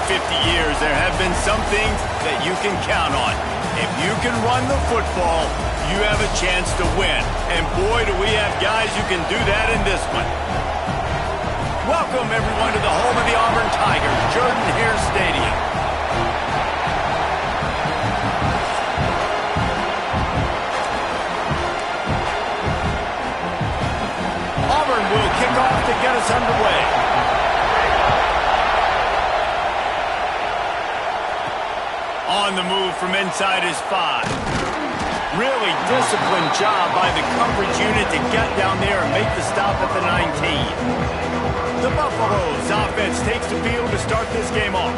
50 years, there have been some things that you can count on. If you can run the football, you have a chance to win. And boy, do we have guys who can do that in this one. Welcome, everyone, to the home of the Auburn Tigers, Jordan-Hare Stadium. Auburn will kick off to get us underway. On the move from inside his 5. Really disciplined job by the coverage unit to get down there and make the stop at the 19. The Buffaloes offense takes the field to start this game off.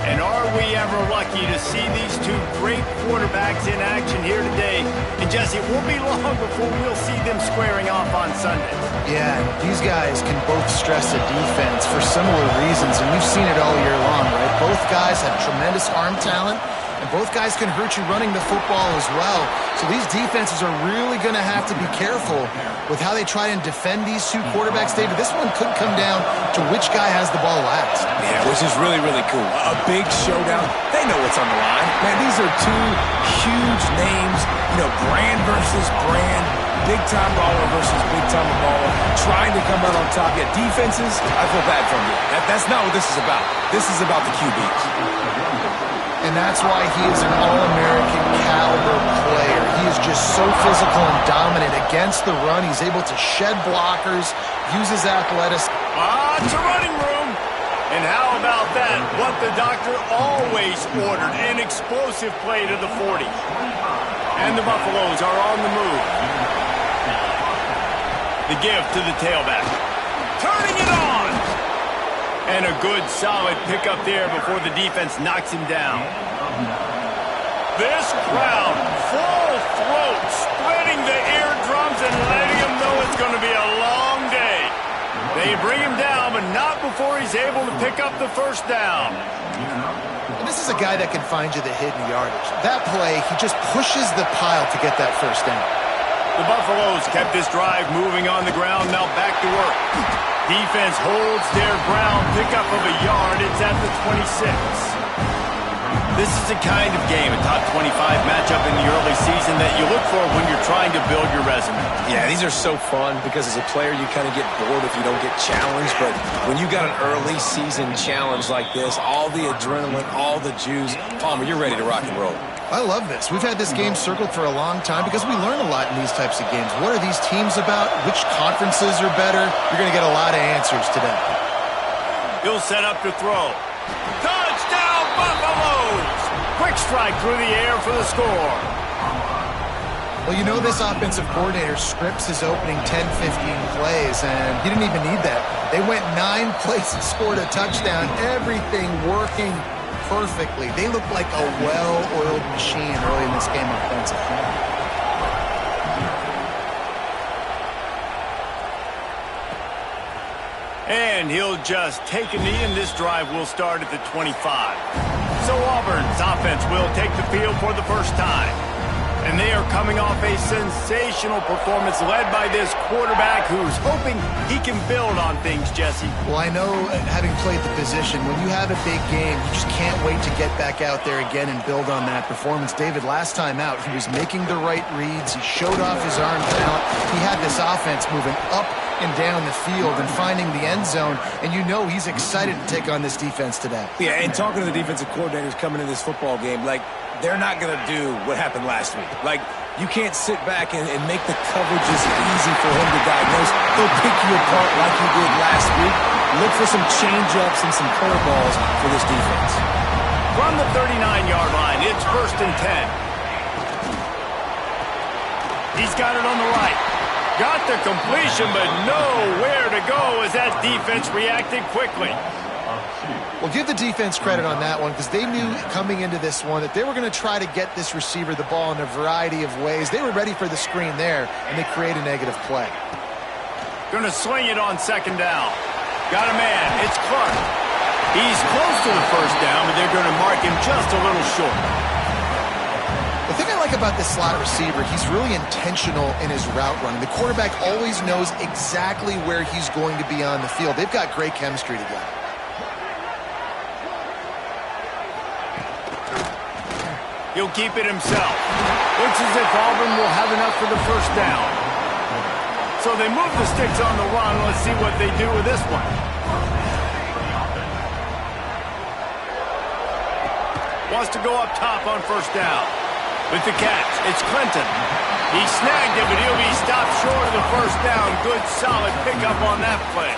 And are we ever lucky to see these two great quarterbacks in action here today? And Jesse, it won't be long before we'll see them squaring off on Sunday. Yeah, these guys can both stress a defense for similar reasons, and we've seen it all year long, right? Both guys have tremendous arm talent, and both guys can hurt you running the football as well. So these defenses are really going to have to be careful with how they try and defend these two quarterbacks. David, this one could come down to which guy has the ball last. Yeah, which is really, really cool. A big showdown. They know what's on the line. Man, these are two huge names. You know, brand versus brand. Big-time baller versus big-time baller. Trying to come out on top. Yeah, defenses, I feel bad from you. That's not what this is about. This is about the QBs. And that's why he is an All-American caliber player. He is just so physical and dominant against the run. He's able to shed blockers, use his athleticism. It's a running room. And how about that? What the doctor always ordered, an explosive play to the 40. And the Buffaloes are on the move. The give to the tailback. Turning it on! And a good, solid pickup there before the defense knocks him down. This crowd, full throat, splitting the eardrums and letting him know it's going to be a long day. They bring him down, but not before he's able to pick up the first down. And this is a guy that can find you the hidden yardage. That play, he just pushes the pile to get that first down. The Buffaloes kept this drive moving on the ground, now back to work. Defense holds their ground, pickup of a yard. It's at the 26. This is the kind of game, a top 25 matchup in the early season that you look for when you're trying to build your resume. Yeah, these are so fun because as a player you kind of get bored if you don't get challenged, but when you got an early season challenge like this, all the adrenaline, all the juice, Palmer, you're ready to rock and roll. I love this. We've had this game circled for a long time because we learn a lot in these types of games. What are these teams about? Which conferences are better? You're going to get a lot of answers today. He'll set up to throw. Touchdown, Buffaloes! Quick strike through the air for the score. Well, you know this offensive coordinator scripts his opening 10, 15 plays, and he didn't even need that. They went 9 plays and scored a touchdown. Everything working perfectly. They look like a well-oiled machine early in this game offensively. And he'll just take a knee, and this drive will start at the 25. So Auburn's offense will take the field for the first time. And they are coming off a sensational performance led by this quarterback who's hoping he can build on things, Jesse. Well, I know, having played the position, when you have a big game, you just can't wait to get back out there again and build on that performance. David, last time out, he was making the right reads. He showed off his arm talent. He had this offense moving up and down the field and finding the end zone, and you know he's excited to take on this defense today. Yeah, and talking to the defensive coordinators coming in this football game, like, they're not going to do what happened last week. Like, you can't sit back and make the coverages easy for him to diagnose. He'll pick you apart like he did last week. Look for some change-ups and some curveballs for this defense. From the 39-yard line, it's 1st and 10. He's got it on the right. Got the completion, but nowhere to go as that defense reacted quickly. Well, give the defense credit on that one because they knew coming into this one that they were going to try to get this receiver the ball in a variety of ways. They were ready for the screen there, and they create a negative play. Going to swing it on 2nd down. Got a man. It's Clark. He's close to the first down, but they're going to mark him just a little short. The thing I like about this slot receiver, he's really intentional in his route running. The quarterback always knows exactly where he's going to be on the field. They've got great chemistry together. He'll keep it himself. Looks as if Auburn will have enough for the first down. So they move the sticks on the run. Let's see what they do with this one. Wants to go up top on first down. With the catch, it's Clinton. He snagged it, but he'll be stopped short of the first down. Good, solid pickup on that play.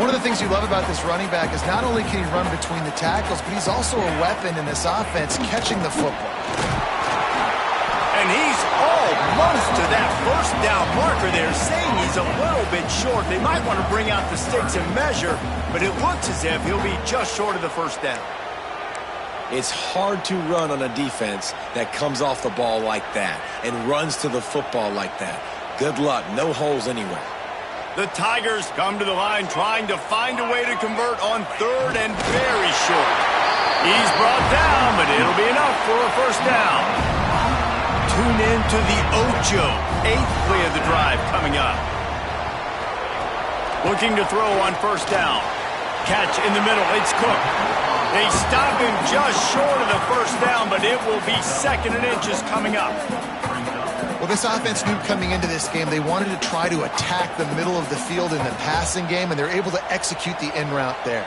One of the things you love about this running back is not only can he run between the tackles, but he's also a weapon in this offense catching the football. And he's almost to that first down marker there, saying he's a little bit short. They might want to bring out the sticks and measure, but it looks as if he'll be just short of the first down. It's hard to run on a defense that comes off the ball like that and runs to the football like that. Good luck. No holes anywhere. The Tigers come to the line trying to find a way to convert on third and very short. He's brought down, but it'll be enough for a first down. Tune in to the Ocho. 8th play of the drive coming up. Looking to throw on first down. Catch in the middle. It's Cook. They stop him just short of the first down, but it will be 2nd and inches coming up. Well, this offense knew coming into this game they wanted to try to attack the middle of the field in the passing game, and they're able to execute the in route there.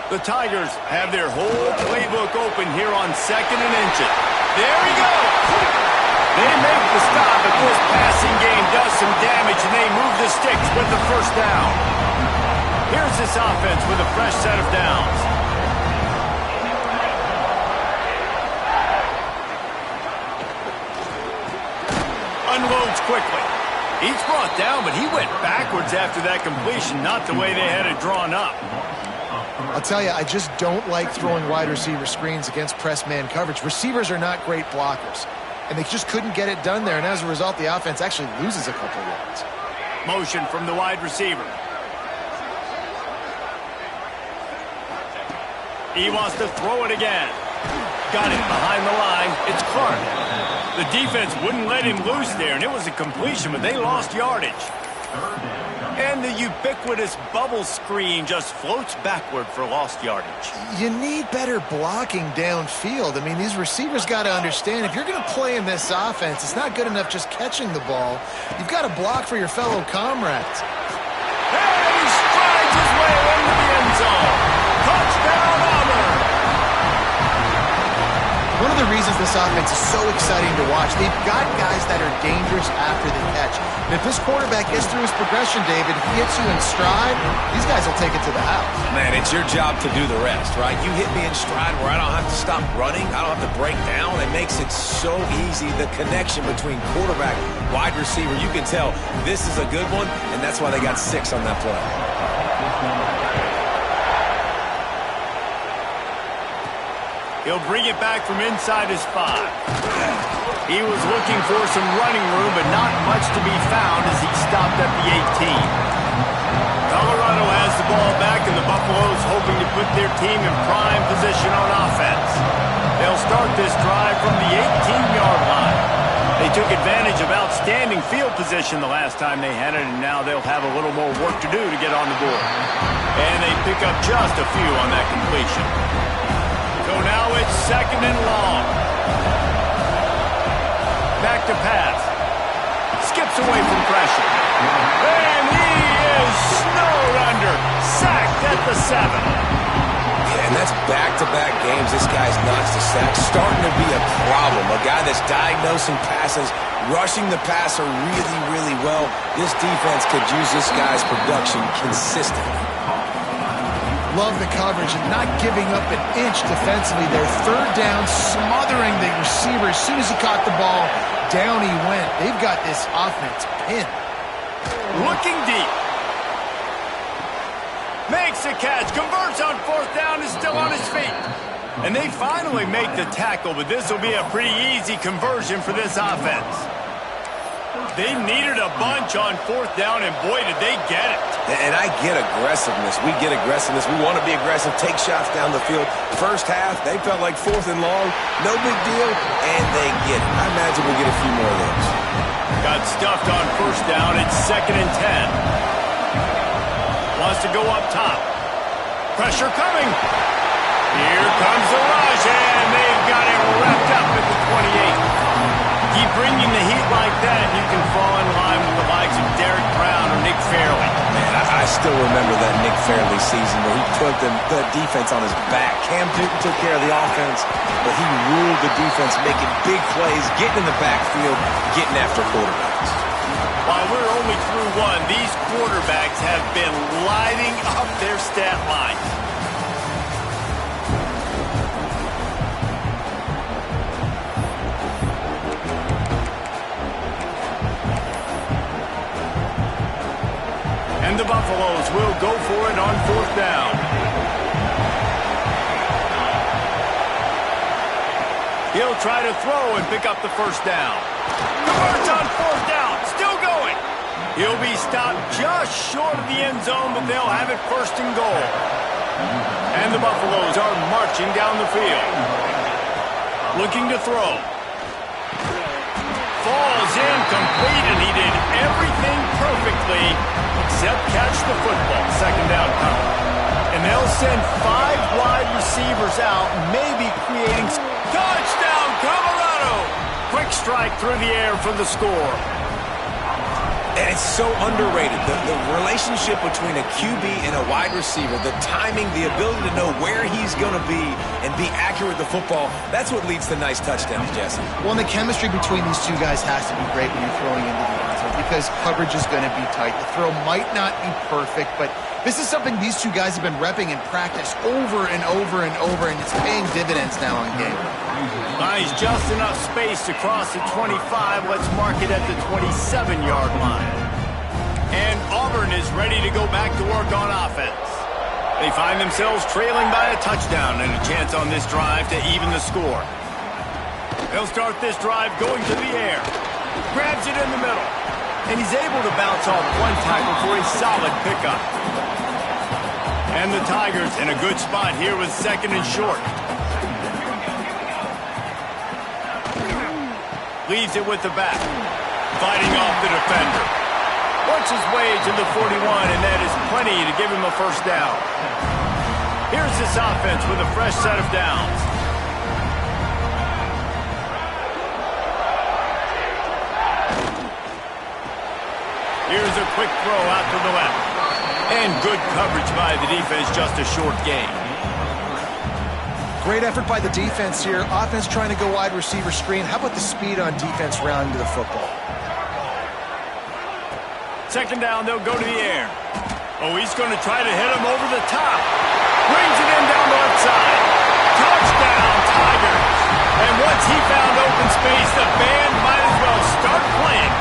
The Tigers have their whole playbook open here on 2nd and inches. There he goes! They make the stop, but this passing game does some damage, and they move the sticks with the first down. Here's this offense with a fresh set of downs. Unloads quickly. He's brought down, but he went backwards after that completion, not the way they had it drawn up. I'll tell you, I just don't like throwing wide receiver screens against press man coverage. Receivers are not great blockers, and they just couldn't get it done there, and as a result, the offense actually loses a couple of yards. Motion from the wide receiver. He wants to throw it again. Got it behind the line. It's Clark. The defense wouldn't let him loose there, and it was a completion, but they lost yardage. And the ubiquitous bubble screen just floats backward for lost yardage. You need better blocking downfield. I mean, these receivers got to understand, if you're going to play in this offense, it's not good enough just catching the ball. You've got to block for your fellow comrades. And he strides his way into the end zone. Touchdown, Auburn! One of the reasons this offense is so exciting to watch, they've got guys that are dangerous after the catch. And if this quarterback gets through his progression, David, he hits you in stride, these guys will take it to the house. Man, it's your job to do the rest, right? You hit me in stride where I don't have to stop running. I don't have to break down. It makes it so easy. The connection between quarterback, wide receiver, you can tell this is a good one, and that's why they got 6 on that play. He'll bring it back from inside his 5. He was looking for some running room, but not much to be found as he stopped at the 18. Colorado has the ball back, and the Buffaloes hoping to put their team in prime position on offense. They'll start this drive from the 18-yard line. They took advantage of outstanding field position the last time they had it, and now they'll have a little more work to do to get on the board. And they pick up just a few on that completion. So now it's 2nd and long. Back to pass. Skips away from pressure. And he is snowed under. Sacked at the 7. Yeah, and that's back-to-back games. This guy's notched the sack. Starting to be a problem. A guy that's diagnosing passes, rushing the passer really, really well. This defense could use this guy's production consistently. Love the coverage and not giving up an inch defensively there. 3rd down, smothering the receiver. As soon as he caught the ball, down he went. They've got this offense pinned. Looking deep. Makes the catch. Converts on 4th down. Is still on his feet. And they finally make the tackle, but this will be a pretty easy conversion for this offense. They needed a bunch on 4th down, and boy, did they get it. And I get aggressiveness. We get aggressiveness. We want to be aggressive, take shots down the field. First half, they felt like 4th and long. No big deal, and they get it. I imagine we'll get a few more of those. Got stuffed on 1st down. It's 2nd and 10. Wants to go up top. Pressure coming. Here comes the rush, and they've got wrapped up at the 28. Keep bringing the heat like that, and you can fall in line with the likes of Derek Brown or Nick Fairley. Man, I still remember that Nick Fairley season where he put the defense on his back. Cam Newton took care of the offense, but he ruled the defense, making big plays, getting in the backfield, getting after quarterbacks. While we're only through one, these quarterbacks have been lighting up their stat lines. And the Buffaloes will go for it on 4th down. He'll try to throw and pick up the 1st down. Converts on 4th down. Still going. He'll be stopped just short of the end zone, but they'll have it 1st and goal. And the Buffaloes are marching down the field. Looking to throw. Falls incomplete, and he did everything perfectly except catch the football. 2nd down coming. And they'll send 5 wide receivers out, maybe creating... Touchdown, Colorado! Quick strike through the air for the score. And it's so underrated. The relationship between a QB and a wide receiver, the timing, the ability to know where he's going to be and be accurate with the football, that's what leads to nice touchdowns, Jesse. Well, and the chemistry between these two guys has to be great when you're throwing into the end zone because coverage is going to be tight. The throw might not be perfect, but this is something these two guys have been repping in practice over and over and over, and it's paying dividends now in game. Nice, just enough space to cross the 25. Let's mark it at the 27-yard line. And Auburn is ready to go back to work on offense. They find themselves trailing by a touchdown and a chance on this drive to even the score. They'll start this drive going to the air. Grabs it in the middle. And he's able to bounce off one tackle for a solid pickup. And the Tigers in a good spot here with 2nd and short. Leaves it with the back. Fighting off the defender. Works his way to the 41, and that is plenty to give him a 1st down. Here's this offense with a fresh set of downs. Here's a quick throw out to the left. And good coverage by the defense, just a short gain. Great effort by the defense here. Offense trying to go wide receiver screen. How about the speed on defense rounding to the football? 2nd down, they'll go to the air. Oh, he's going to try to hit him over the top. Brings it in down the left side. Touchdown, Tigers. And once he found open space, the band might as well start playing.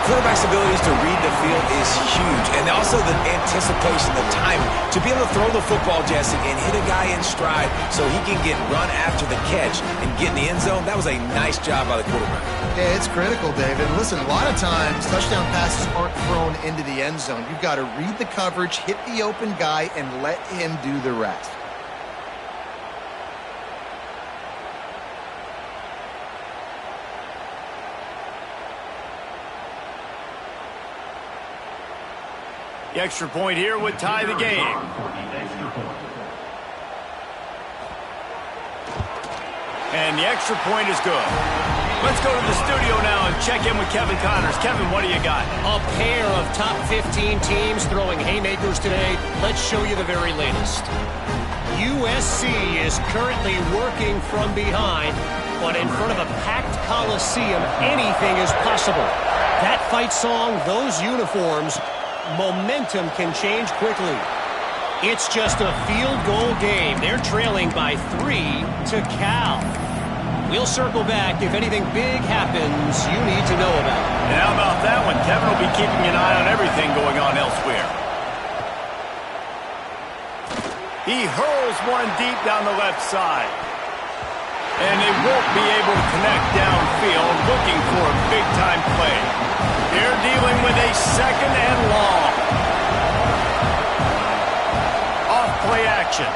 Quarterback's abilities to read the field is huge, and also the anticipation, the timing. To be able to throw the football, Jesse, and hit a guy in stride so he can get run after the catch and get in the end zone, that was a nice job by the quarterback. Yeah, it's critical, David. Listen, a lot of times touchdown passes aren't thrown into the end zone. You've got to read the coverage, hit the open guy, and let him do the rest. The extra point here would tie the game. And the extra point is good. Let's go to the studio now and check in with Kevin Connors. Kevin, what do you got? A pair of top 15 teams throwing haymakers today. Let's show you the very latest. USC is currently working from behind, but in front of a packed Coliseum, anything is possible. That fight song, those uniforms, momentum can change quickly. It's just a field goal game. They're trailing by 3 to Cal. We'll circle back if anything big happens you need to know about. And how about that one? Kevin will be keeping an eye on everything going on elsewhere. He hurls one deep down the left side. And they won't be able to connect downfield, looking for a big-time play. They're dealing with a 2nd and long. Off play action.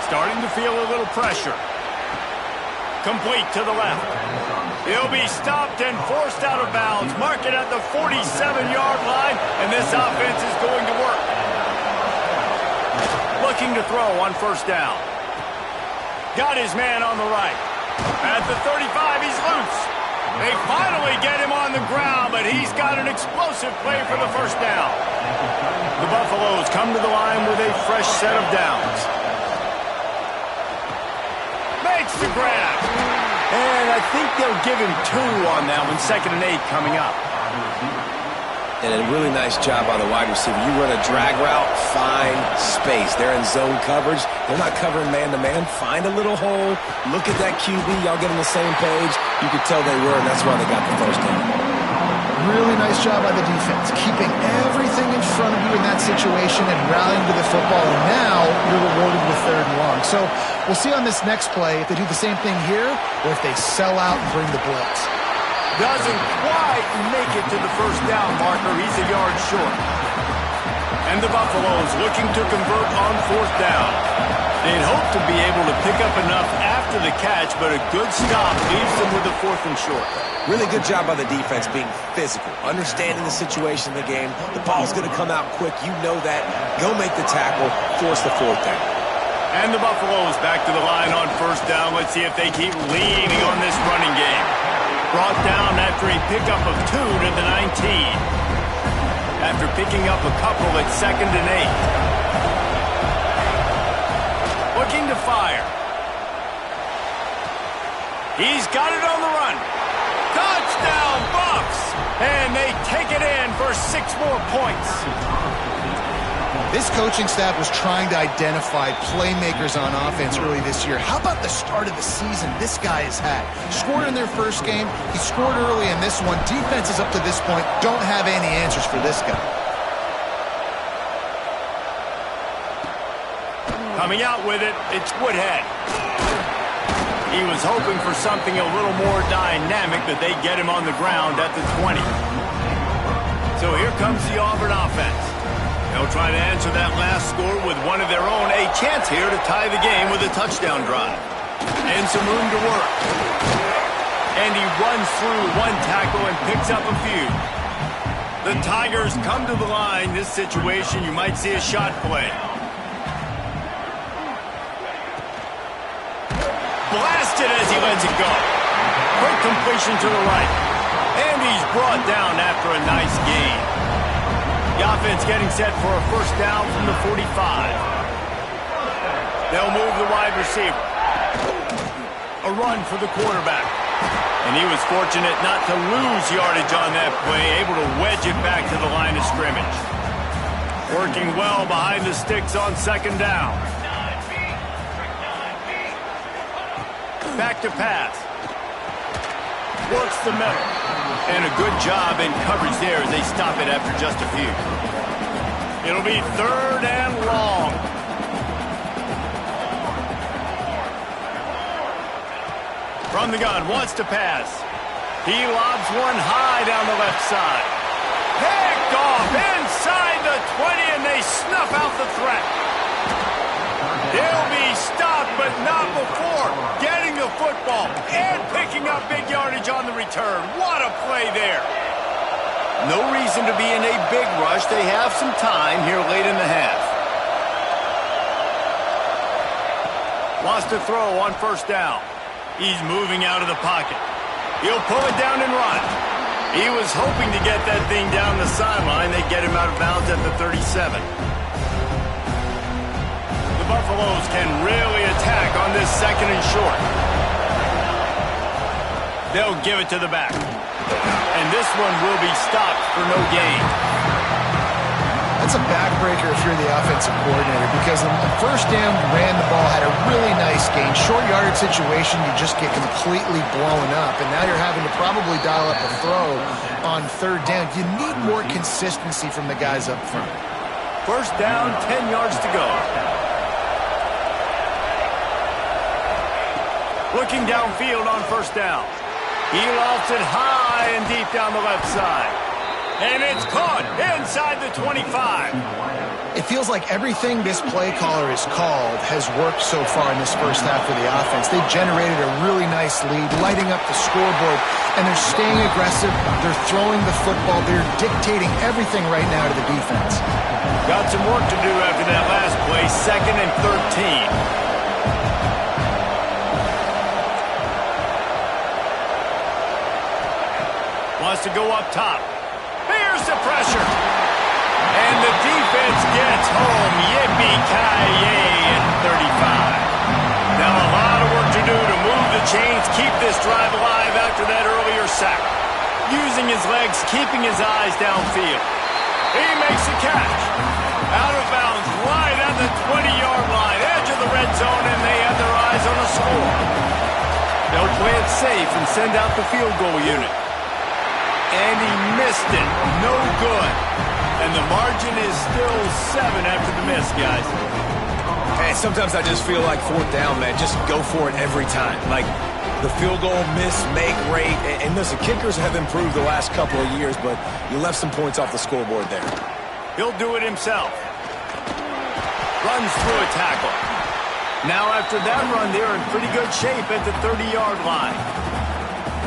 Starting to feel a little pressure. Complete to the left. He'll be stopped and forced out of bounds. Mark it at the 47-yard line, and this offense is going to work. Looking to throw on 1st down. Got his man on the right. At the 35, he's loose. They finally get him on the ground, but he's got an explosive play for the first down. The Buffaloes come to the line with a fresh set of downs. Makes the grab. And I think they'll give him 2 on that one, 2nd and 8 coming up. And a really nice job by the wide receiver. You run a drag route, find space. They're in zone coverage. They're not covering man-to-man. Find a little hole. Look at that QB. Y'all get on the same page. You could tell they were, and that's why they got the first down. Really nice job by the defense, keeping everything in front of you in that situation and rallying to the football. And now you're rewarded with 3rd and long. So we'll see on this next play if they do the same thing here or if they sell out and bring the blitz. Doesn't quite make it to the first down marker. He's a yard short. And the Buffaloes looking to convert on 4th down. They'd hope to be able to pick up enough after the catch, but a good stop leaves them with a 4th and short. Really good job by the defense being physical, understanding the situation in the game. The ball's going to come out quick. You know that. Go make the tackle, force the 4th down. And the Buffaloes back to the line on 1st down. Let's see if they keep leaning on this running game. Brought down after a pickup of 2 to the 19. After picking up a couple at 2nd and 8. Looking to fire. He's got it on the run. Touchdown, Buffs! And they take it in for 6 more points. This coaching staff was trying to identify playmakers on offense early this year. How about the start of the season this guy has had? Scored in their first game. He scored early in this one. Defenses up to this point don't have any answers for this guy. Coming out with it, it's Woodhead. He was hoping for something a little more dynamic, but they get him on the ground at the 20. So here comes the Auburn offense. They'll try to answer that last score with one of their own. A chance here to tie the game with a touchdown drive. And some room to work. And he runs through 1 tackle and picks up a few. The Tigers come to the line. This situation, you might see a shot play. Blasted as he lets it go. Quick completion to the right. And he's brought down after a nice gain. The offense getting set for a 1st down from the 45. They'll move the wide receiver. A run for the quarterback. And he was fortunate not to lose yardage on that play, able to wedge it back to the line of scrimmage. Working well behind the sticks on 2nd down. Back to pass. Works the middle. And a good job in coverage there as they stop it after just a few. It'll be 3rd and long. From the gun, wants to pass. He lobs one high down the left side. Picked off inside the 20, and they snuff out the threat. They'll be stopped, but not before getting the football and picking up big yardage on the return. What a play there. No reason to be in a big rush. They have some time here late in the half. Wants to throw on 1st down. He's moving out of the pocket. He'll pull it down and run. He was hoping to get that thing down the sideline. They get him out of bounds at the 37. The Buffaloes can really attack on this 2nd and short. They'll give it to the back. And this one will be stopped for no gain. That's a backbreaker if you're the offensive coordinator, because on the 1st down, you ran the ball, had a really nice gain. Short yardage situation, you just get completely blown up. And now you're having to probably dial up a throw on 3rd down. You need more consistency from the guys up front. 1st down, 10 yards to go. Looking downfield on 1st down. He lofts it high and deep down the left side. And it's caught inside the 25. It feels like everything this play caller has called has worked so far in this first half of the offense. They've generated a really nice lead, lighting up the scoreboard, and they're staying aggressive. They're throwing the football. They're dictating everything right now to the defense. Got some work to do after that last play, 2nd and 13. to go up top. Here's the pressure. And the defense gets home. Yippee-ki-yay at 35. Now a lot of work to do to move the chains, keep this drive alive after that earlier sack. Using his legs, keeping his eyes downfield. He makes the catch. Out of bounds, right at the 20-yard line, edge of the red zone, and they have their eyes on a score. They'll play it safe and send out the field goal unit. And he missed it. No good. And the margin is still 7 after the miss, guys. Hey, sometimes I just feel like fourth down, man. Just go for it every time. Like the field goal miss-make rate. And listen, kickers have improved the last couple of years, but you left some points off the scoreboard there. He'll do it himself. Runs through a tackle. Now after that run, they're in pretty good shape at the 30-yard line.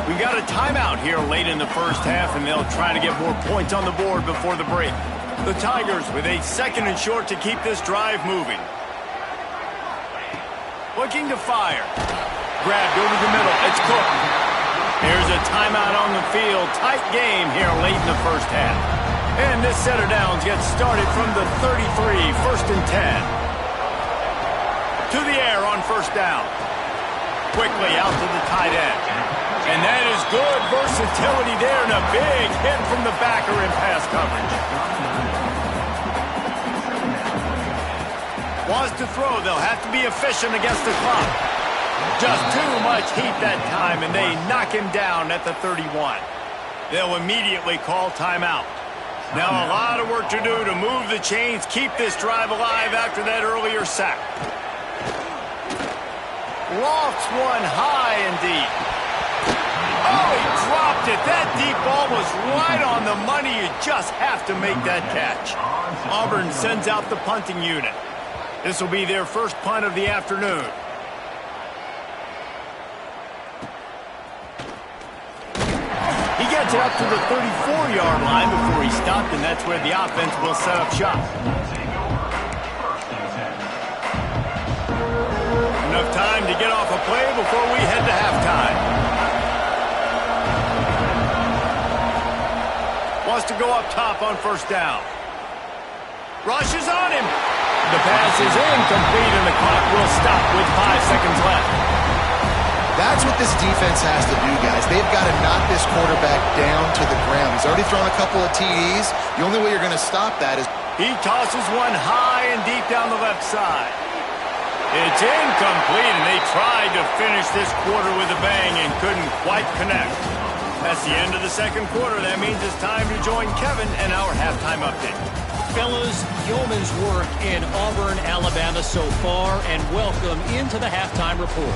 We got a timeout here late in the first half, and they'll try to get more points on the board before the break. The Tigers with a 2nd and short to keep this drive moving. Looking to fire. Grabbed over the middle. It's Cook. Here's a timeout on the field. Tight game here late in the first half. And this set of downs gets started from the 33, 1st and 10. To the air on first down. Quickly out to the tight end. And that is good versatility there and a big hit from the backer in pass coverage. Wants to throw. They'll have to be efficient against the clock. Just too much heat that time, and they knock him down at the 31. They'll immediately call timeout. Now a lot of work to do to move the chains, keep this drive alive after that earlier sack. Lofts one high and deep. Oh, he dropped it. That deep ball was right on the money. You just have to make that catch. Auburn sends out the punting unit. This will be their first punt of the afternoon. He gets it up to the 34-yard line before he stopped, and that's where the offense will set up shop. Enough time to get off a play before we head to halftime. Wants to go up top on first down. Rushes on him. The pass is incomplete, and the clock will stop with 5 seconds left. That's what this defense has to do, guys. They've got to knock this quarterback down to the ground. He's already thrown a couple of TDs. The only way you're going to stop that is... He tosses one high and deep down the left side. It's incomplete, and they tried to finish this quarter with a bang and couldn't quite connect. That's the end of the second quarter. That means it's time to join Kevin and our halftime update. Fellas, yeoman's work in Auburn, Alabama so far, and welcome into the halftime report.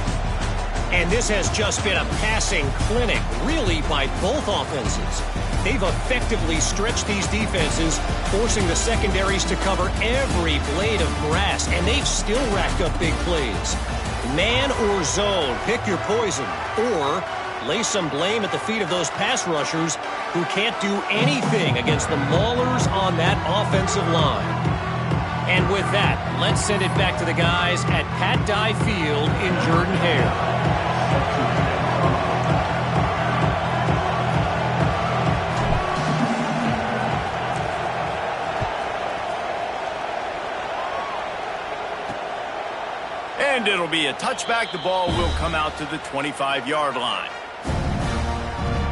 And this has just been a passing clinic, really, by both offenses. They've effectively stretched these defenses, forcing the secondaries to cover every blade of grass, and they've still racked up big plays. Man or zone, pick your poison, or lay some blame at the feet of those pass rushers who can't do anything against the maulers on that offensive line. And with that, let's send it back to the guys at Pat Dye Field in Jordan-Hare. And it'll be a touchback. The ball will come out to the 25-yard line.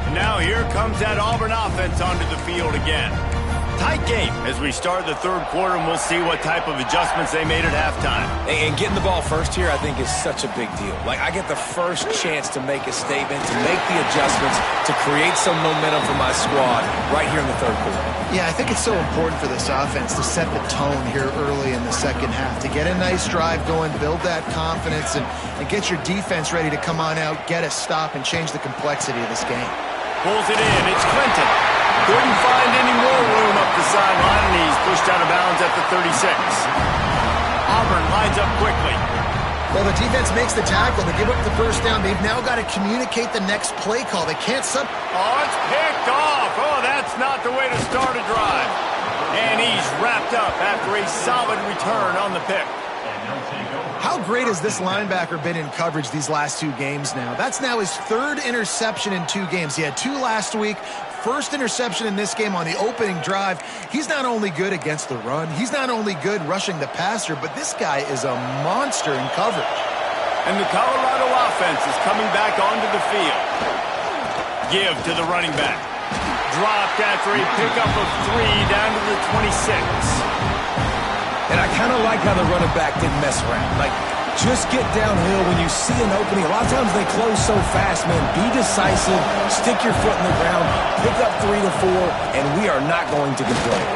And now here comes that Auburn offense onto the field again. Tight game as we start the third quarter, and we'll see what type of adjustments they made at halftime. And getting the ball first here, I think, is such a big deal. Like, I get the first chance to make a statement, to make the adjustments, to create some momentum for my squad right here in the third quarter. Yeah, I think it's so important for this offense to set the tone here early in the second half, to get a nice drive going, build that confidence, and get your defense ready to come on out, get a stop, and change the complexity of this game. Pulls it in. It's Clinton. Couldn't find any more room up the sideline, and he's pushed out of bounds at the 36. Auburn lines up quickly. Well, the defense makes the tackle. They give up the first down. They've now got to communicate the next play call. They can't Oh, it's picked off. Oh, that's not the way to start a drive. And he's wrapped up after a solid return on the pick. How great has this linebacker been in coverage these last 2 games now? That's now his 3rd interception in 2 games. He had 2 last week. First interception in this game on the opening drive. He's not only good against the run, he's not only good rushing the passer, but this guy is a monster in coverage. And the Colorado offense is coming back onto the field. Give to the running back. Dropped after a pickup of 3 down to the 26. And I kind of like how the running back didn't mess around. Like, just get downhill when you see an opening. A lot of times they close so fast, man. Be decisive, stick your foot in the ground, pick up 3 to 4, and we are not going to complain.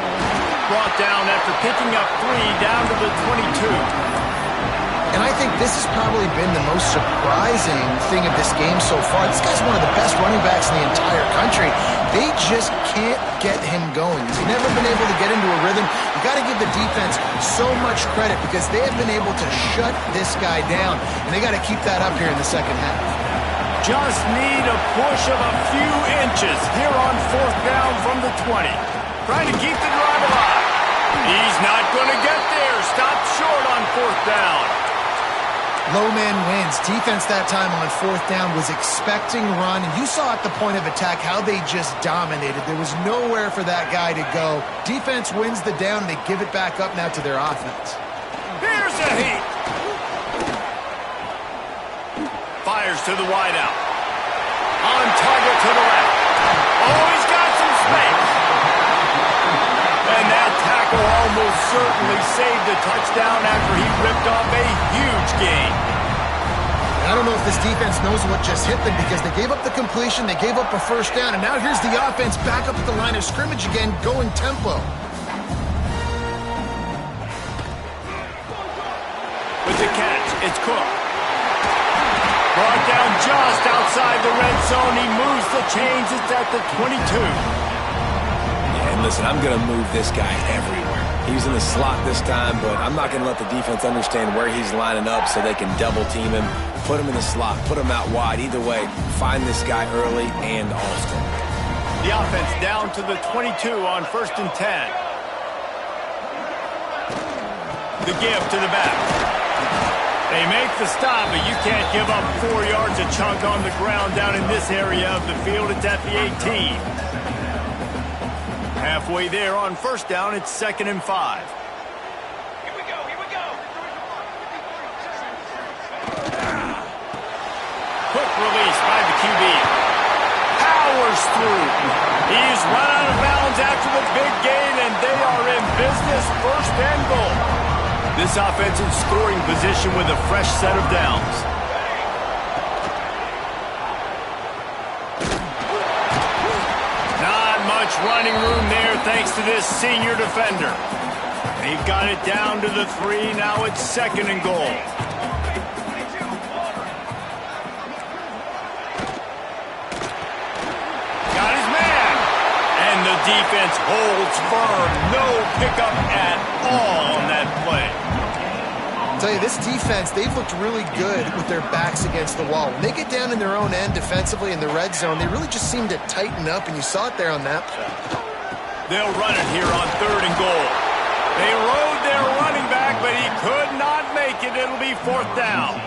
Brought down after picking up 3 down to the 22. And I think this has probably been the most surprising thing of this game so far. This guy's one of the best running backs in the entire country. They just can't get him going. He's never been able to get into a rhythm. You got to give the defense so much credit because they have been able to shut this guy down, and they got to keep that up here in the second half. Just need a push of a few inches here on 4th down from the 20. Trying to keep the drive alive. He's not going to get there. Stopped short on 4th down. Low man wins. Defense that time on 4th down was expecting run, and you saw at the point of attack how they just dominated. There was nowhere for that guy to go. Defense wins the down, and they give it back up now to their offense. Here's a heat. Fires to the wideout. On target to the left. Oh, he's got some space. And that tackle almost certainly saved a touchdown after he ripped off a huge gain. I don't know if this defense knows what just hit them because they gave up the completion, they gave up a 1st down, and now here's the offense back up at the line of scrimmage again, going tempo. With the catch, it's Cook. Brought down just outside the red zone. He moves the chains. It's at the 22. And listen, I'm going to move this guy everywhere. He's in the slot this time, but I'm not going to let the defense understand where he's lining up so they can double team him, put him in the slot, put him out wide. Either way, find this guy early and often. The offense down to the 22 on 1st and 10. The give to the back. They make the stop, but you can't give up 4 yards a chunk on the ground down in this area of the field. It's at the 18. Halfway there on 1st down, it's 2nd and 5. Here we go, here we go. Quick release by the QB. Powers through. He's run out of bounds after the big gain, and they are in business. 1st and goal. This offense in scoring position with a fresh set of downs. Running room there thanks to this senior defender. They've got it down to the 3. Now it's 2nd and goal. Got his man. And the defense holds firm. No pickup at all on that play. I'll tell you, this defense, they've looked really good with their backs against the wall. When they get down in their own end defensively in the red zone, they really just seem to tighten up, and you saw it there on that play. They'll run it here on 3rd and goal. They rode their running back, but he could not make it. It'll be 4th down.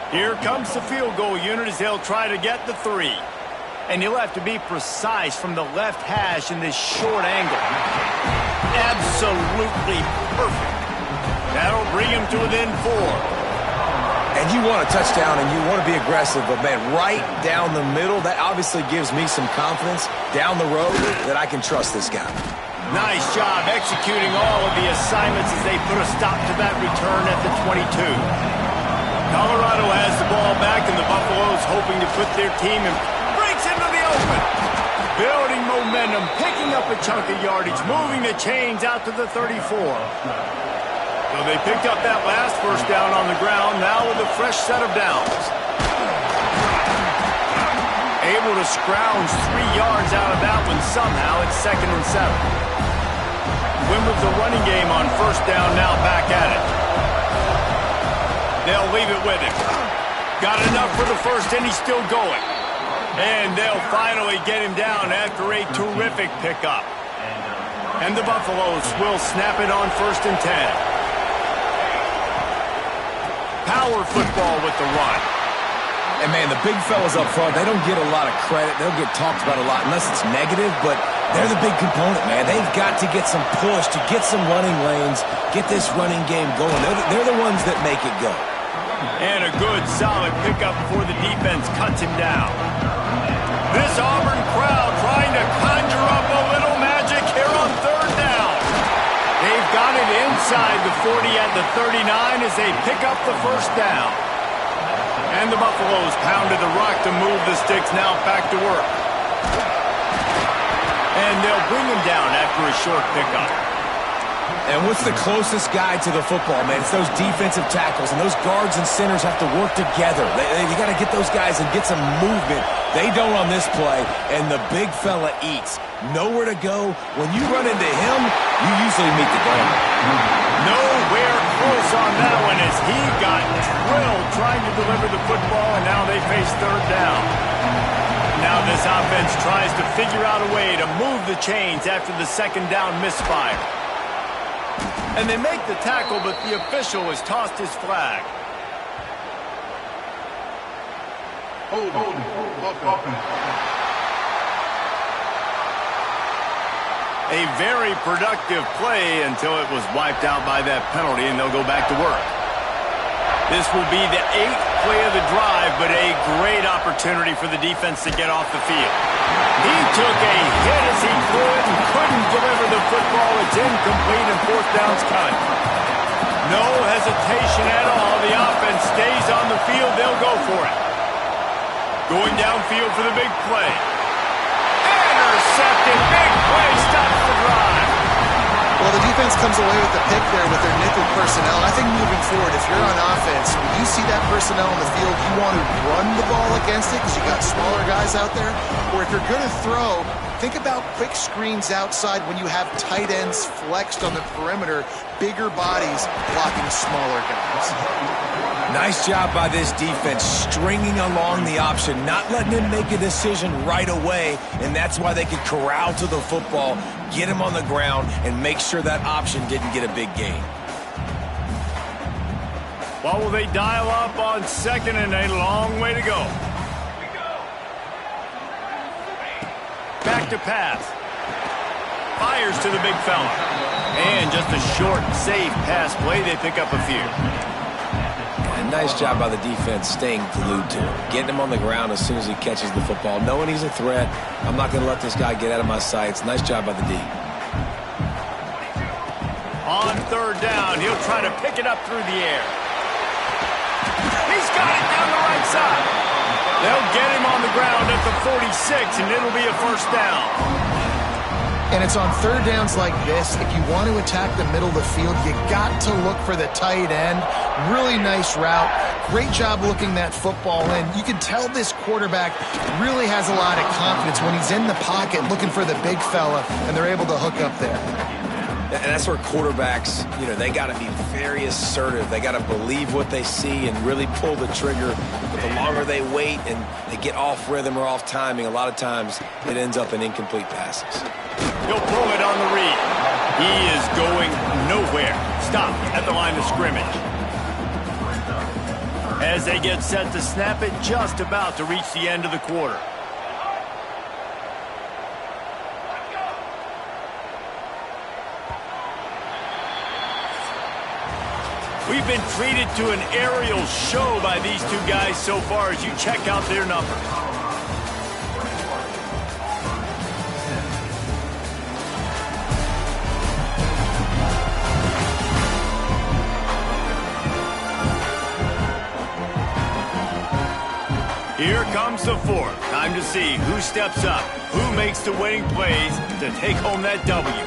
Here comes the field goal unit as they'll try to get the 3. And you'll have to be precise from the left hash in this short angle. Absolutely perfect. That'll bring him to within 4. And you want a touchdown and you want to be aggressive, but man, right down the middle, that obviously gives me some confidence down the road that I can trust this guy. Nice job executing all of the assignments as they put a stop to that return at the 22. Colorado has the ball back, and the Buffaloes hoping to put their team in. Breaks into the open. Building momentum, picking up a chunk of yardage, moving the chains out to the 34. So they picked up that last 1st down on the ground, now with a fresh set of downs. Able to scrounge 3 yards out of that one somehow. It's 2nd and 7. Win with the running game on 1st down, now back at it. They'll leave it with him. Got enough for the 1st, and he's still going. And they'll finally get him down after a terrific pickup. And the Buffaloes will snap it on 1st and 10. power football with the run. And, man, the big fellas up front, they don't get a lot of credit. They'll get talked about a lot unless it's negative, but they're the big component, man. They've got to get some push, to get some running lanes, get this running game going. They're the ones that make it go. And a good, solid pickup before the defense cuts him down. This Auburn crowd trying to conjure up a little magic here on third down. They've got it inside the 40 at the 39 as they pick up the first down. And the Buffaloes pounded the rock to move the sticks, now back to work. And they'll bring him down after a short pickup. And what's the closest guy to the football, man? It's those defensive tackles, and those guards and centers have to work together. You got to get those guys and get some movement. They don't on this play, and the big fella eats. Nowhere to go. When you run into him, you usually meet the goal. Nowhere close on that one as he got drilled trying to deliver the football, and now they face third down. Now this offense tries to figure out a way to move the chains after the second down misfire. And they make the tackle, but the official has tossed his flag. A very productive play until it was wiped out by that penalty, and they'll go back to work. This will be the 8th play of the drive, but a great opportunity for the defense to get off the field. He took a hit as he threw it and couldn't deliver the football. It's incomplete and fourth down's coming. No hesitation at all. The offense stays on the field. They'll go for it. Going downfield for the big play. Intercepted. Big play stops the drive. Well, the defense comes away with the pick there with their nickel personnel. I think moving forward, if you're on offense, when you see that personnel on the field, you want to run the ball against it because you got smaller guys out there. Or if you're going to throw, think about quick screens outside when you have tight ends flexed on the perimeter, bigger bodies blocking smaller guys. Nice job by this defense, stringing along the option, not letting him make a decision right away, and that's why they could corral to the football, get him on the ground, and make sure that option didn't get a big gain. Well, will they dial up on second and a long way to go? Back to pass. Fires to the big fella. And just a short, safe pass play. They pick up a few. And nice job by the defense staying glued to him, getting him on the ground as soon as he catches the football, knowing he's a threat. I'm not going to let this guy get out of my sights. Nice job by the D. On third down, he'll try to pick it up through the air. He's got it down the right side. They'll get him on the ground at the 46, and it'll be a first down. And it's on third downs like this, if you want to attack the middle of the field, you got to look for the tight end. Really nice route. Great job looking that football in. You can tell this quarterback really has a lot of confidence when he's in the pocket looking for the big fella, and they're able to hook up there. And that's where quarterbacks, they got to be very assertive. They got to believe what they see and really pull the trigger. But the longer they wait and they get off rhythm or off timing, a lot of times it ends up in incomplete passes. He'll pull it on the read. He is going nowhere. Stop at the line of scrimmage. As they get set to snap it, just about to reach the end of the quarter. We've been treated to an aerial show by these two guys so far as you check out their numbers. Here comes the fourth. Time to see who steps up, who makes the winning plays to take home that W.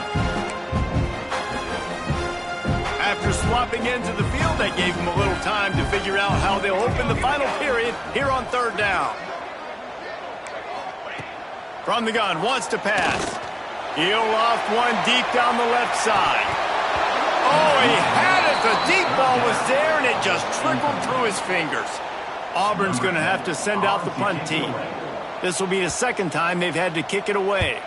After swapping into the field, that gave him a little time to figure out how they'll open the final period here on third down. From the gun, wants to pass. He'll loft one deep down the left side. Oh, he had it. The deep ball was there, and it just trickled through his fingers. Auburn's going to have to send out the punt team. This will be the second time they've had to kick it away.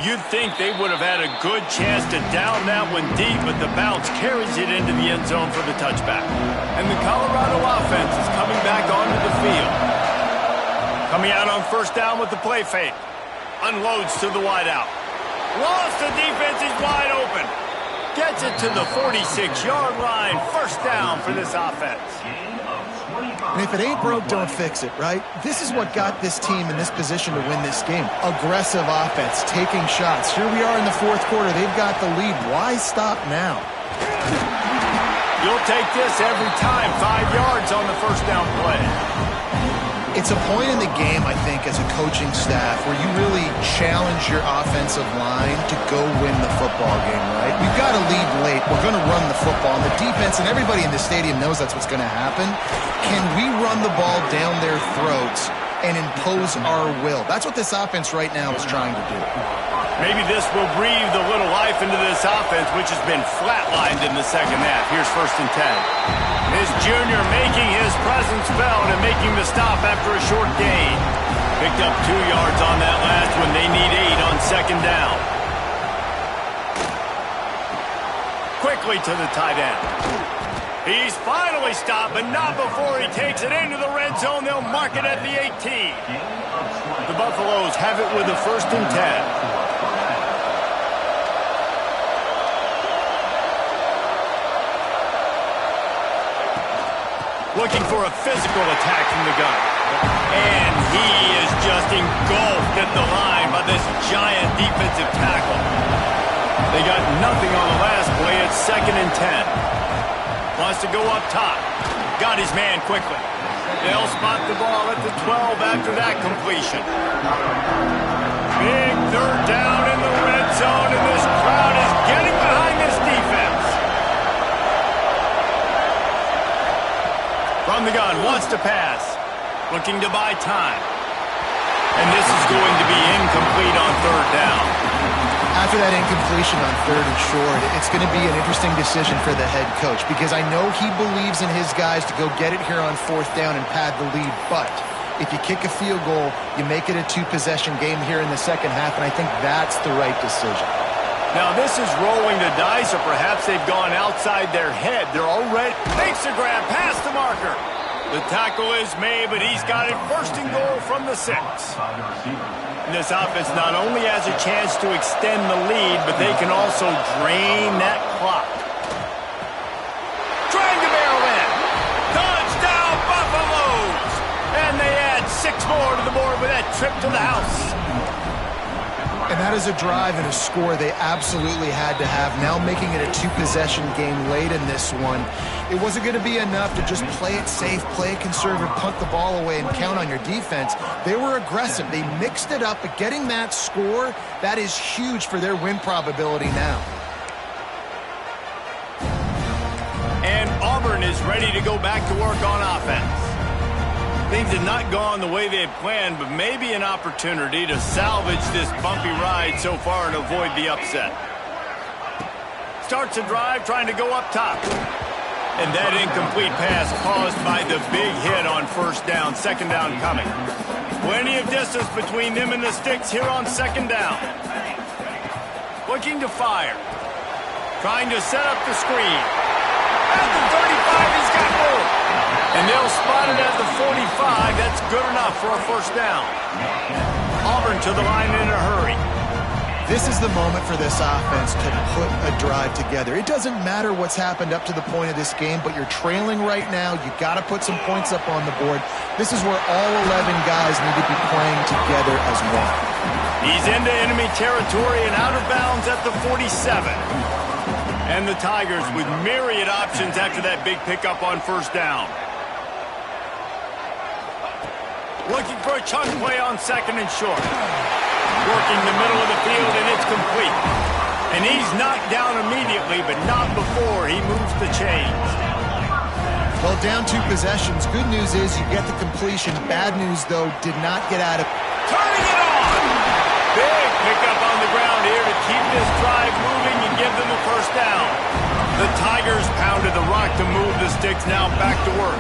You'd think they would have had a good chance to down that one deep, but the bounce carries it into the end zone for the touchback. And the Colorado offense is coming back onto the field. Coming out on first down with the play fake. Unloads to the wideout. Lost, the defense is wide open. Gets it to the 46-yard line. First down for this offense. And if it ain't broke, don't fix it, right? This is what got this team in this position to win this game. Aggressive offense, taking shots. Here we are in the fourth quarter. They've got the lead. Why stop now? You'll take this every time. 5 yards on the first down play. It's a point in the game, I think, as a coaching staff where you really challenge your offensive line to go win the football game, right? We've got to lead late. We're going to run the football. And the defense and everybody in the stadium knows that's what's going to happen. Can we run the ball down their throats and impose our will? That's what this offense right now is trying to do. Maybe this will breathe a little life into this offense, which has been flatlined in the second half. Here's 1st and 10. This junior making his presence felt and making the stop after a short gain. Picked up 2 yards on that last one. They need 8 on second down. Quickly to the tight end. He's finally stopped, but not before he takes it into the red zone. They'll mark it at the 18. The Buffaloes have it with a 1st and 10. Looking for a physical attack from the gun. And he is just engulfed at the line by this giant defensive tackle. They got nothing on the last play. It's 2nd and 10. Wants to go up top. Got his man quickly. They'll spot the ball at the 12 after that completion. Big 3rd down in the red zone, and this crowd is getting behind this defense. From the gun, wants to pass. Looking to buy time. And this is going to be incomplete on 3rd down. After that incompletion on 3rd and short, it's going to be an interesting decision for the head coach because I know he believes in his guys to go get it here on 4th down and pad the lead. But if you kick a field goal, you make it a 2-possession game here in the second half, and I think that's the right decision. Now this is rolling the dice, or perhaps they've gone outside their head. They're already makes a grab past the marker. The tackle is made, but he's got it 1st and goal from the 6. And this offense not only has a chance to extend the lead, but they can also drain that clock. Trying to barrel in. Touchdown Buffaloes! And they add 6 more to the board with that trip to the house. And that is a drive and a score they absolutely had to have. Now making it a 2-possession game late in this one. It wasn't going to be enough to just play it safe, play it conservative, punt the ball away, and count on your defense. They were aggressive. They mixed it up, but getting that score, that is huge for their win probability now. And Auburn is ready to go back to work on offense. Things have not gone the way they had planned, but maybe an opportunity to salvage this bumpy ride so far and avoid the upset. Starts a drive trying to go up top. And that incomplete pass caused by the big hit on 1st down, 2nd down coming. Plenty of distance between them and the sticks here on 2nd down. Looking to fire. Trying to set up the screen. At the 35, he's got more. And they'll spot it at the 45. That's good enough for a 1st down. Auburn to the line in a hurry. This is the moment for this offense to put a drive together. It doesn't matter what's happened up to the point of this game, but you're trailing right now. You got to put some points up on the board. This is where all 11 guys need to be playing together as one. He's into enemy territory and out of bounds at the 47. And the Tigers with myriad options after that big pickup on 1st down. Looking for a chunk play on 2nd and short. Working the middle of the field, and it's complete. And he's knocked down immediately, but not before he moves the chains. Well, down 2 possessions. Good news is you get the completion. Bad news, though, did not get out of... Turning it on! Big pickup on the ground here to keep this drive moving and give them a 1st down. The Tigers pounded the rock to move the sticks, now back to work.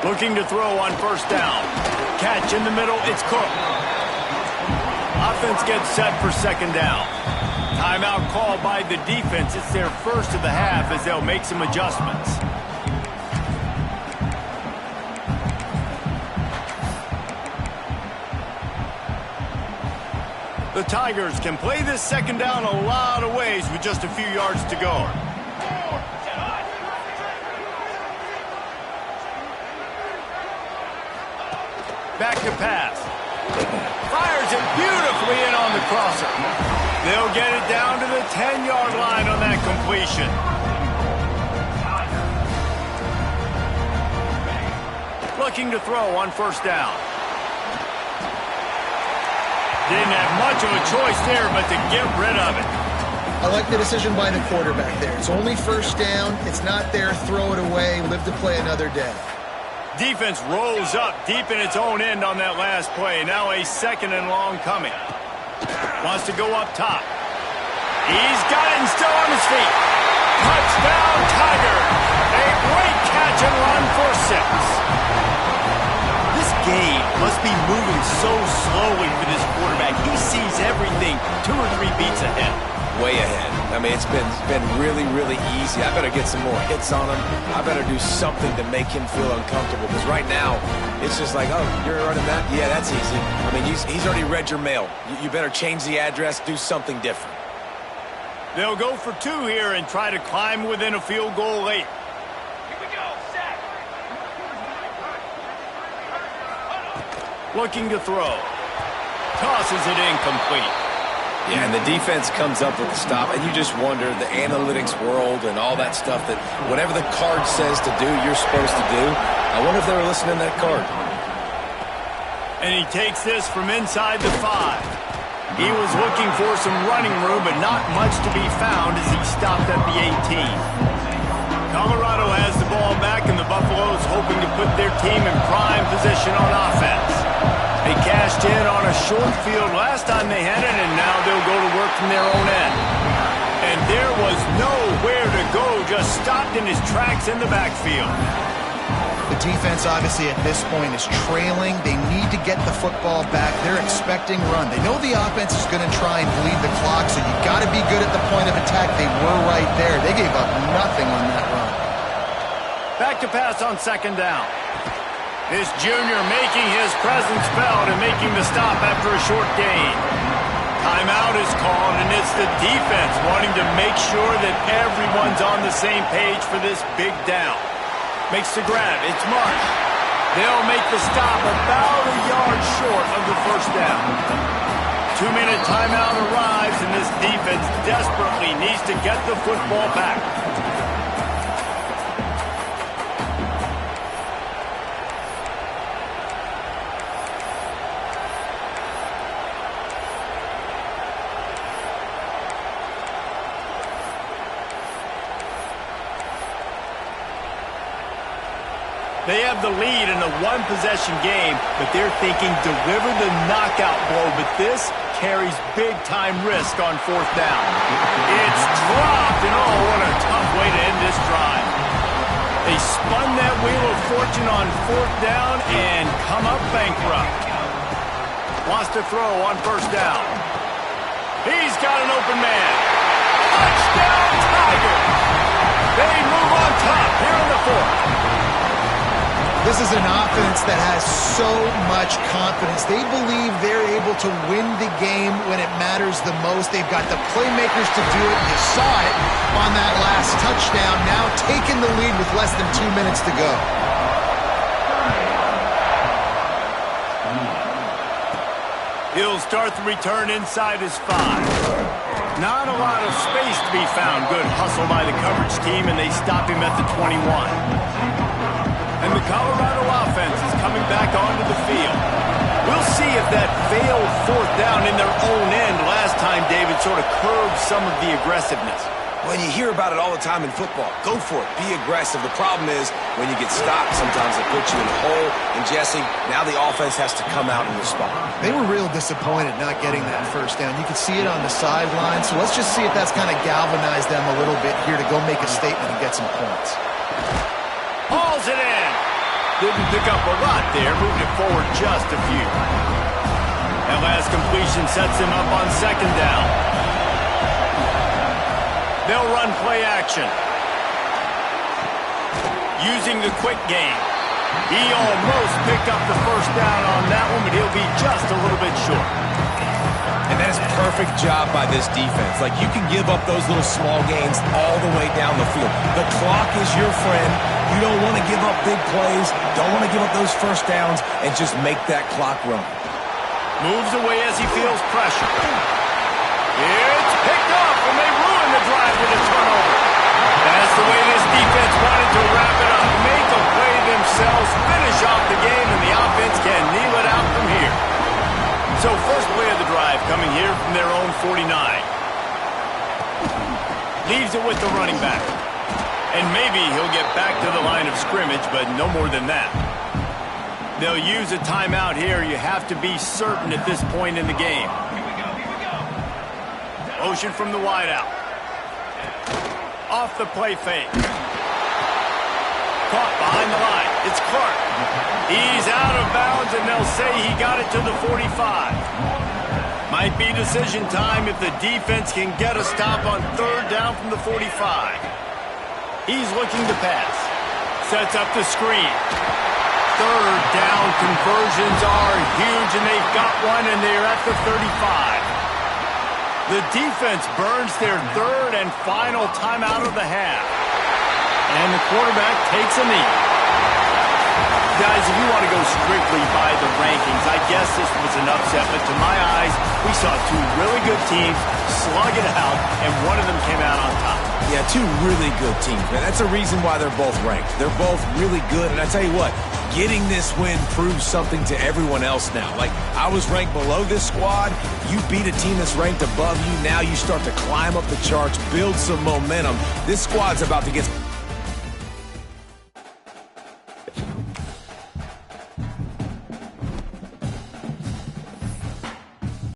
Looking to throw on 1st down. Catch in the middle, it's Cook. Offense gets set for second down. Timeout called by the defense. It's their first of the half as they'll make some adjustments. The Tigers can play this second down a lot of ways with just a few yards to go. Back to pass. Fires it beautifully in on the crosser. They'll get it down to the 10-yard line on that completion. Looking to throw on first down. Didn't have much of a choice there but to get rid of it. I like the decision by the quarterback there. It's only first down. It's not there. Throw it away. Live to play another day. Defense rolls up deep in its own end on that last play. Now a second and long coming. Wants to go up top. He's got it and still on his feet. Touchdown, Tigers. A great catch and run for 6. This game must be moving so slowly for this quarterback. He sees everything 2 or 3 beats ahead. Way ahead. I mean, it's been really, really easy. I better get some more hits on him. I better do something to make him feel uncomfortable. Because right now, it's just like, oh, you're running that? Yeah, that's easy. I mean, he's already read your mail. You better change the address, do something different. They'll go for 2 here and try to climb within a field goal late. Here we go, sack. Looking to throw. Tosses it incomplete. Yeah, and the defense comes up with the stop, and you just wonder, the analytics world and all that stuff, that whatever the card says to do, you're supposed to do. I wonder if they were listening to that card. And he takes this from inside the 5. He was looking for some running room, but not much to be found as he stopped at the 18. Colorado has the ball back, and the Buffaloes hoping to put their team in prime position on offense. They cashed in on a short field last time they had it, and now they'll go to work from their own end. And there was nowhere to go, just stopped in his tracks in the backfield. The defense, obviously, at this point is trailing. They need to get the football back. They're expecting run. They know the offense is going to try and bleed the clock, so you got to be good at the point of attack. They were right there. They gave up nothing on that run. Back to pass on second down. This junior making his presence felt and making the stop after a short gain. Timeout is called, and it's the defense wanting to make sure that everyone's on the same page for this big down. Makes the grab. It's Marsh. They'll make the stop about a yard short of the first down. 2-minute timeout arrives, and this defense desperately needs to get the football back. They have the lead in a one-possession game, but they're thinking deliver the knockout blow, but this carries big-time risk on fourth down. It's dropped, and oh, what a tough way to end this drive. They spun that wheel of fortune on fourth down and come up bankrupt. Wants to throw on first down. He's got an open man. Touchdown, Tigers! They move on top here in the fourth. This is an offense that has so much confidence. They believe they're able to win the game when it matters the most. They've got the playmakers to do it. You saw it on that last touchdown. Now taking the lead with less than 2 minutes to go. He'll start the return inside his 5. Not a lot of space to be found. Good hustle by the coverage team, and they stop him at the 21. And the Colorado offense is coming back onto the field. We'll see if that failed fourth down in their own end last time, David, sort of curbed some of the aggressiveness. Well, you hear about it all the time in football. Go for it. Be aggressive. The problem is when you get stopped, sometimes it puts you in a hole. And, Jesse, now the offense has to come out and respond. They were real disappointed not getting that first down. You could see it on the sideline. So let's just see if that's kind of galvanized them a little bit here to go make a statement and get some points. Hauls it in. Didn't pick up a lot there. Moved it forward just a few. That last completion sets him up on second down. They'll run play action. Using the quick game. He almost picked up the first down on that one, but he'll be just a little bit short. And that is a perfect job by this defense. Like, you can give up those little small gains all the way down the field. The clock is your friend. You don't want to give up big plays. Don't want to give up those first downs, and just make that clock run. Moves away as he feels pressure. It's picked off, and they ruin the drive with a turnover. That's the way this defense wanted to wrap it up. Make a play themselves, finish off the game, and the offense can kneel it out from here. So first play of the drive coming here from their own 49. Leaves it with the running back. And maybe he'll get back to the line of scrimmage, but no more than that. They'll use a timeout here. You have to be certain at this point in the game. Motion from the wideout. Off the play fake. Caught behind the line. It's Clark. He's out of bounds, and they'll say he got it to the 45. Might be decision time if the defense can get a stop on third down from the 45. He's looking to pass. Sets up the screen. Third down conversions are huge, and they've got one, and they're at the 35. The defense burns their third and final timeout of the half. And the quarterback takes a knee. Guys, if you want to go strictly by the rankings, I guess this was an upset, but to my eyes, we saw two really good teams slug it out, and one of them came out on top. Yeah, two really good teams, man. That's a reason why they're both ranked. They're both really good, and I tell you what, getting this win proves something to everyone else now. Like, I was ranked below this squad. You beat a team that's ranked above you. Now you start to climb up the charts, build some momentum. This squad's about to get